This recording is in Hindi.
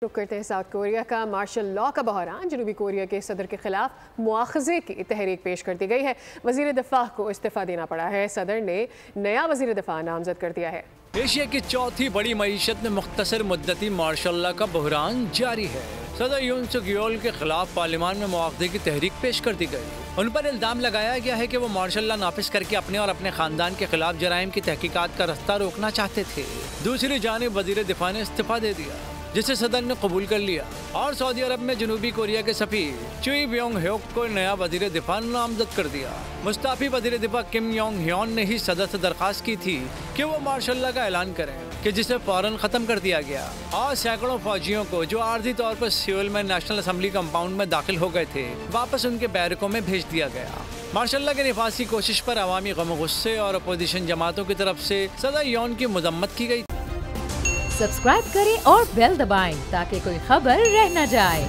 रुक करते हैं साउथ कोरिया का मार्शल लॉ का बहरान। जनूबी कोरिया के सदर के खिलाफ मुआखजे की तहरीक पेश कर दी गई है। वजीर दिफा को इस्तीफा देना पड़ा है। सदर ने नया वजीर दिफा नामजद कर दिया है। एशिया की चौथी बड़ी मईशत में मुख्तसर मुद्दती मार्शल लॉ का बहरान जारी है। सदर यून सुक योल के खिलाफ पार्लियामान में मुआखजे की तहरीक पेश कर दी गई। उन पर इल्जाम लगाया गया है कि वो मार्शल लॉ नाफिज करके अपने और अपने खानदान के खिलाफ जराइम की तहकीकात का रास्ता रोकना चाहते थे। दूसरी जानिब वजीर दिफा ने इस्तीफा दे दिया, जिसे सदर ने कबूल कर लिया और सऊदी अरब में जनूबी कोरिया के सफीर चुई ब्योंग ह्योक को नया वजीर दिफा नामजद कर दिया। मुस्ताफी वजीर दिफा किम योंग ह्योन ने ही सदर से दरखास्त की थी कि वो मार्शल लॉ का ऐलान करें, कि जिसे फौरन खत्म कर दिया गया और सैकड़ों फौजियों को जो आर्जी तौर पर सियोल में नेशनल असेंबली कंपाउंड में दाखिल हो गए थे वापस उनके बैरकों में भेज दिया गया। मार्शल लॉ के निफाज की कोशिश पर अवामी गम गुस्से और अपोजिशन जमातों की तरफ से सदर योन की मजम्मत की गई। सब्सक्राइब करें और बेल दबाएं ताकि कोई खबर रह न जाए।